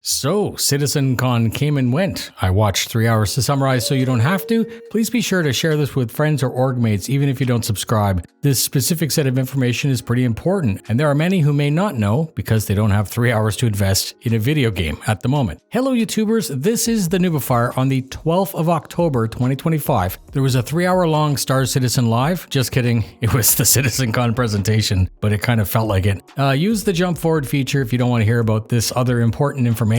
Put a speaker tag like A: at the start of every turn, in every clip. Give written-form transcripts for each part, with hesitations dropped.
A: So, CitizenCon came and went. I watched 3 hours to summarize so you don't have to. Please be sure to share this with friends or org mates even if you don't subscribe. This specific set of information is pretty important, and there are many who may not know because they don't have 3 hours to invest in a video game at the moment. Hello YouTubers, this is the Noobifier on the 12th of October 2025. There was a 3-hour long Star Citizen live. Just kidding, it was the CitizenCon presentation, but it kind of felt like it. Use the jump forward feature if you don't want to hear about this other important information.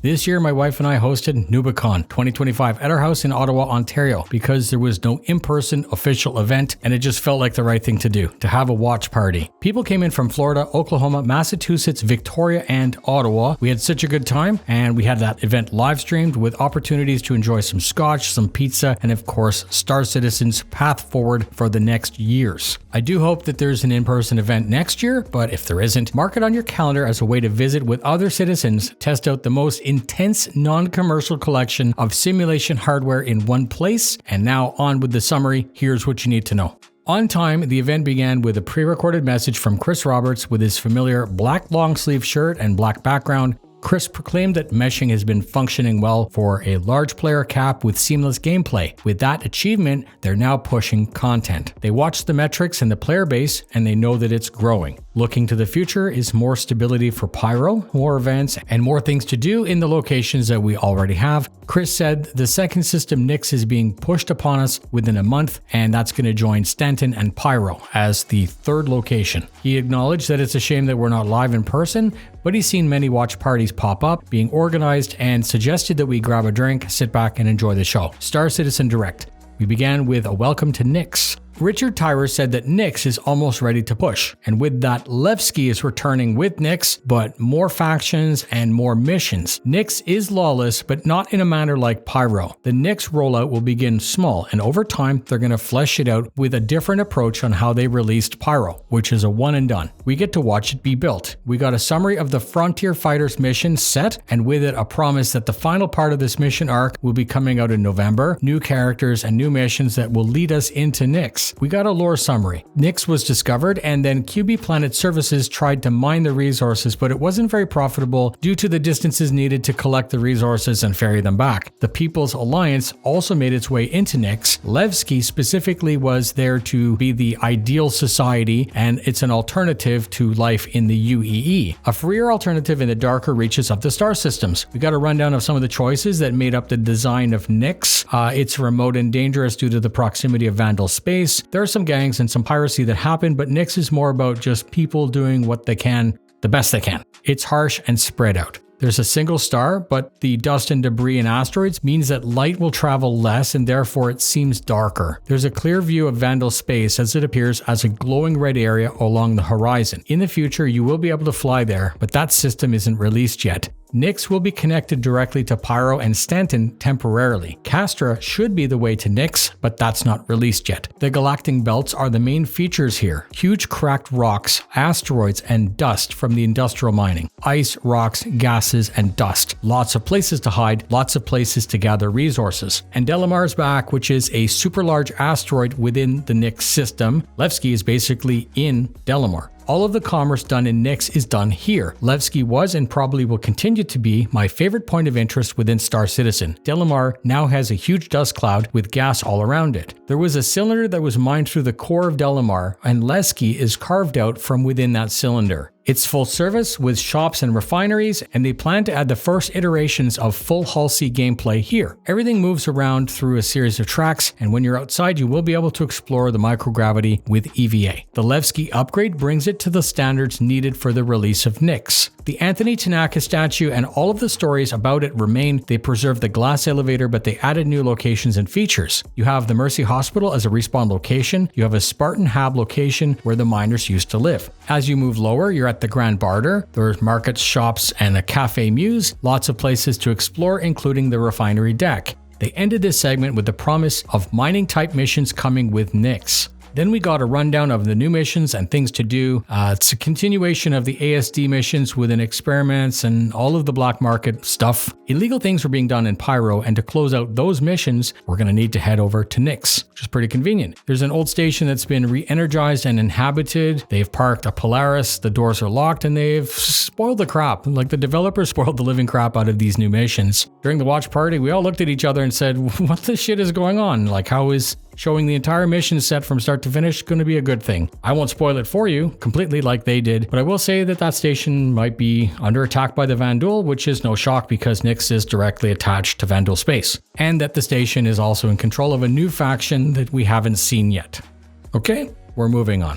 A: This year, my wife and I hosted NoobiCon 2025 at our house in Ottawa, Ontario, because there was no in-person official event, and it just felt like the right thing to do, to have a watch party. People came in from Florida, Oklahoma, Massachusetts, Victoria, and Ottawa. We had such a good time, and we had that event live streamed with opportunities to enjoy some scotch, some pizza, and of course, Star Citizen's path forward for the next years. I do hope that there's an in-person event next year, but if there isn't, mark it on your calendar as a way to visit with other citizens, test out the most intense non-commercial collection of simulation hardware in one place. And now on with the summary, here's what you need to know. On time, the event began with a pre-recorded message from Chris Roberts with his familiar black long sleeve shirt and black background. Chris proclaimed that meshing has been functioning well for a large player cap with seamless gameplay. With that achievement, they're now pushing content. They watch the metrics and the player base, and they know that it's growing. Looking to the future is more stability for Pyro, more events, and more things to do in the locations that we already have. Chris said the second system Nyx is being pushed upon us within a month, and that's going to join Stanton and Pyro as the third location. He acknowledged that it's a shame that we're not live in person, but he's seen many watch parties pop up, being organized, and suggested that we grab a drink, sit back, and enjoy the show. Star Citizen Direct. We began with a welcome to Nyx. Richard Tyrer said that Nyx is almost ready to push, and with that, Levski is returning with Nyx, but more factions and more missions. Nyx is lawless, but not in a manner like Pyro. The Nyx rollout will begin small, and over time, they're going to flesh it out with a different approach on how they released Pyro, which is a one and done. We get to watch it be built. We got a summary of the Frontier Fighters mission set, and with it, a promise that the final part of this mission arc will be coming out in November, new characters and new missions that will lead us into Nyx. We got a lore summary. Nyx was discovered, and then QB Planet Services tried to mine the resources, but it wasn't very profitable due to the distances needed to collect the resources and ferry them back. The People's Alliance also made its way into Nyx. Levski specifically was there to be the ideal society, and it's an alternative to life in the UEE, a freer alternative in the darker reaches of the star systems. We got a rundown of some of the choices that made up the design of Nyx. It's remote and dangerous due to the proximity of Vandal space. There are some gangs and some piracy that happen, but Nyx is more about just people doing what they can, the best they can. It's harsh and spread out. There's a single star, but the dust and debris and asteroids means that light will travel less and therefore it seems darker. There's a clear view of Vandal space as it appears as a glowing red area along the horizon. In the future, you will be able to fly there, but that system isn't released yet. Nyx will be connected directly to Pyro and Stanton temporarily. Castra should be the way to Nyx, but that's not released yet. The galactic belts are the main features here. Huge cracked rocks, asteroids, and dust from the industrial mining. Ice, rocks, gases, and dust. Lots of places to hide, lots of places to gather resources. And Delamar's back, which is a super large asteroid within the Nyx system. Levski is basically in Delamar. All of the commerce done in Nyx is done here. Levski was and probably will continue to be my favorite point of interest within Star Citizen. Delamar now has a huge dust cloud with gas all around it. There was a cylinder that was mined through the core of Delamar, and Levski is carved out from within that cylinder. It's full service with shops and refineries, and they plan to add the first iterations of full Hull C gameplay here. Everything moves around through a series of tracks, and when you're outside, you will be able to explore the microgravity with EVA. The Levski upgrade brings it to the standards needed for the release of Nyx. The Anthony Tanaka statue and all of the stories about it remain. They preserved the glass elevator, but they added new locations and features. You have the Mercy Hospital as a respawn location. You have a Spartan Hab location where the miners used to live. As you move lower, you're at the Grand Barter. There's markets, shops, and a Cafe Muse. Lots of places to explore, including the refinery deck. They ended this segment with the promise of mining-type missions coming with Nyx. Then we got a rundown of the new missions and things to do. It's a continuation of the ASD missions within experiments and all of the black market stuff. Illegal things were being done in Pyro, and to close out those missions, we're going to need to head over to Nyx, which is pretty convenient. There's an old station that's been re-energized and inhabited. They've parked a Polaris, the doors are locked, and they've spoiled the crap. Like, the developers spoiled the living crap out of these new missions. During the watch party, we all looked at each other and said, what the shit is going on? Like, how is showing the entire mission set from start to finish going to be a good thing? I won't spoil it for you completely like they did, but I will say that that station might be under attack by the Vandal, which is no shock because Nyx is directly attached to Vandal space, and that the station is also in control of a new faction that we haven't seen yet. Okay, we're moving on.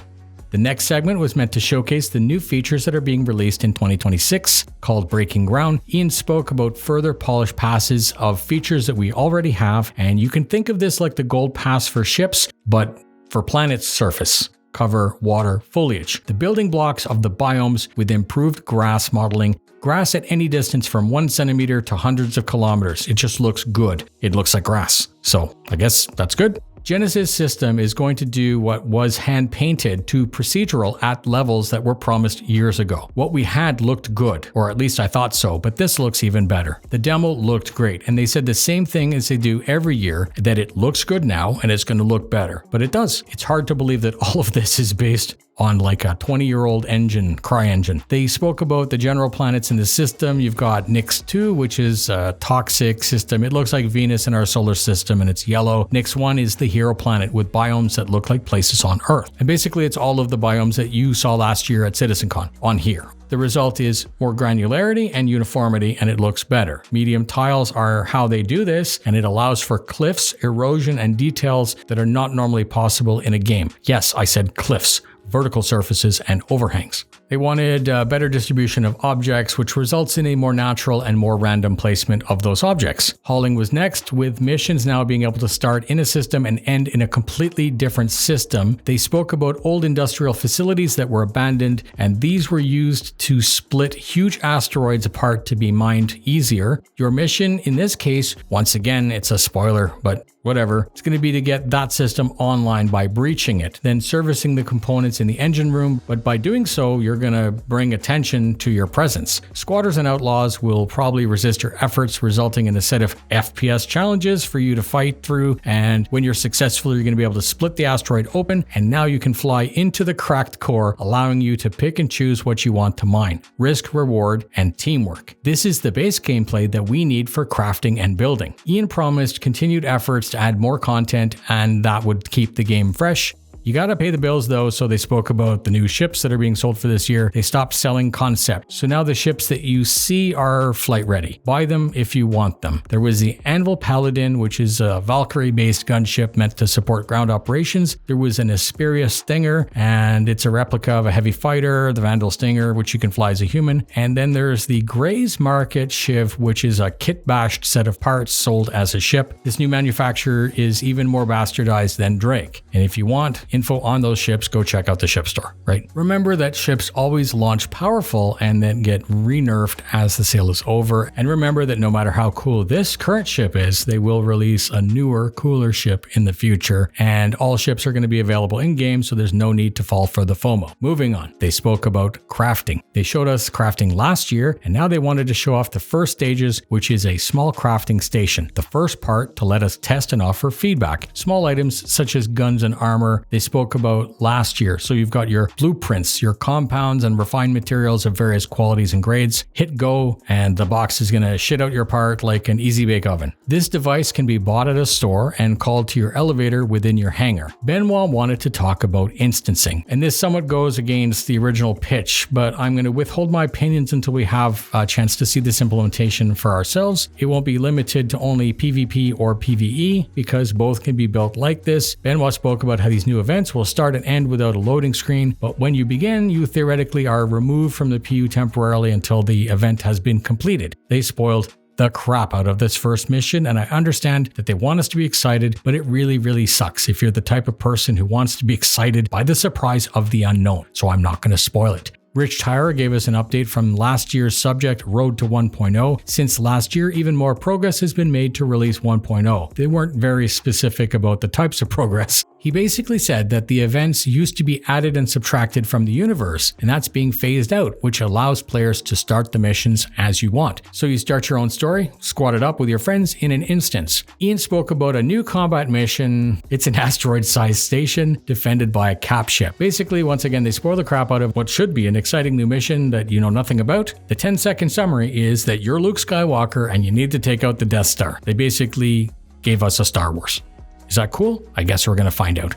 A: The next segment was meant to showcase the new features that are being released in 2026, called Breaking Ground. Ian spoke about further polished passes of features that we already have, and you can think of this like the gold pass for ships, but for planet's surface. Cover, water, foliage. The building blocks of the biomes with improved grass modeling. Grass at any distance from 1 centimeter to hundreds of kilometers. It just looks good. It looks like grass. So I guess that's good. Genesis system is going to do what was hand painted to procedural at levels that were promised years ago. What we had looked good, or at least I thought so, but this looks even better. The demo looked great, and they said the same thing as they do every year, that it looks good now and it's going to look better. But it does. It's hard to believe that all of this is based on like a 20-year-old engine, CryEngine. They spoke about the general planets in the system. You've got Nyx 2, which is a toxic system. It looks like Venus in our solar system, and it's yellow. Nyx 1 is the hero planet with biomes that look like places on Earth. And basically it's all of the biomes that you saw last year at CITCON on here. The result is more granularity and uniformity, and it looks better. Medium tiles are how they do this, and it allows for cliffs, erosion, and details that are not normally possible in a game. Yes, I said cliffs. Vertical surfaces and overhangs. They wanted better distribution of objects, which results in a more natural and more random placement of those objects. Hauling was next, with missions now being able to start in a system and end in a completely different system. They spoke about old industrial facilities that were abandoned, and these were used to split huge asteroids apart to be mined easier. Your mission in this case, once again, it's a spoiler, but whatever, it's going to be to get that system online by breaching it, then servicing the components in the engine room, but by doing so, you're going to bring attention to your presence. Squatters and outlaws will probably resist your efforts, resulting in a set of FPS challenges for you to fight through, and when you're successful, you're going to be able to split the asteroid open, and now you can fly into the cracked core, allowing you to pick and choose what you want to mine. Risk, reward, and teamwork. This is the base gameplay that we need for crafting and building. Ian promised continued efforts to add more content, and that would keep the game fresh. You gotta pay the bills though, so they spoke about the new ships that are being sold for this year. They stopped selling concepts, so now the ships that you see are flight ready. Buy them if you want them. There was the Anvil Paladin, which is a Valkyrie-based gunship meant to support ground operations. There was an Asperia Stinger, and it's a replica of a heavy fighter, the Vandal Stinger, which you can fly as a human. And then there's the Gray's Market Shiv, which is a kit-bashed set of parts sold as a ship. This new manufacturer is even more bastardized than Drake. And if you want info on those ships, go check out the ship store, right? Remember that ships always launch powerful and then get re-nerfed as the sale is over. And remember that no matter how cool this current ship is, they will release a newer, cooler ship in the future. And all ships are going to be available in-game, so there's no need to fall for the FOMO. Moving on, they spoke about crafting. They showed us crafting last year, and now they wanted to show off the first stages, which is a small crafting station. The first part to let us test and offer feedback. Small items such as guns and armor, they spoke about last year. So you've got your blueprints, your compounds and refined materials of various qualities and grades. Hit go and the box is going to shit out your part like an easy bake oven. This device can be bought at a store and called to your elevator within your hangar. Benoit wanted to talk about instancing, and this somewhat goes against the original pitch, but I'm going to withhold my opinions until we have a chance to see this implementation for ourselves. It won't be limited to only PvP or PvE because both can be built like this. Benoit spoke about how these new events will start and end without a loading screen, but when you begin, you theoretically are removed from the PU temporarily until the event has been completed. They spoiled the crap out of this first mission, and I understand that they want us to be excited, but it really sucks if you're the type of person who wants to be excited by the surprise of the unknown, so I'm not going to spoil it. Rich Tyrer gave us an update from last year's subject, Road to 1.0. Since last year, even more progress has been made to release 1.0. They weren't very specific about the types of progress. He basically said that the events used to be added and subtracted from the universe, and that's being phased out, which allows players to start the missions as you want. So you start your own story, squad it up with your friends in an instance. Ian spoke about a new combat mission. It's an asteroid-sized station defended by a cap ship. Basically, once again, they spoil the crap out of what should be an exciting new mission that you know nothing about. The 10-second summary is that you're Luke Skywalker and you need to take out the Death Star. They basically gave us a Star Wars. Is that cool? I guess we're going to find out.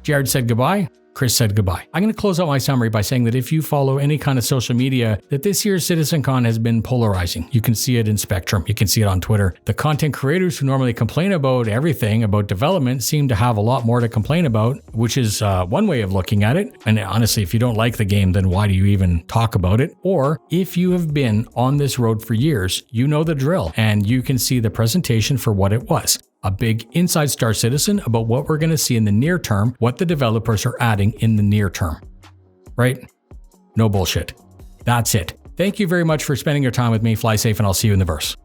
A: Jared said goodbye. Chris said goodbye. I'm going to close out my summary by saying that if you follow any kind of social media, that this year's CitizenCon has been polarizing. You can see it in Spectrum. You can see it on Twitter. The content creators who normally complain about everything about development seem to have a lot more to complain about, which is one way of looking at it. And honestly, if you don't like the game, then why do you even talk about it? Or if you have been on this road for years, you know the drill and you can see the presentation for what it was. A big inside Star Citizen about what we're going to see in the near term, what the developers are adding in the near term. Right? No bullshit. That's it. Thank you very much for spending your time with me. Fly safe and I'll see you in the verse.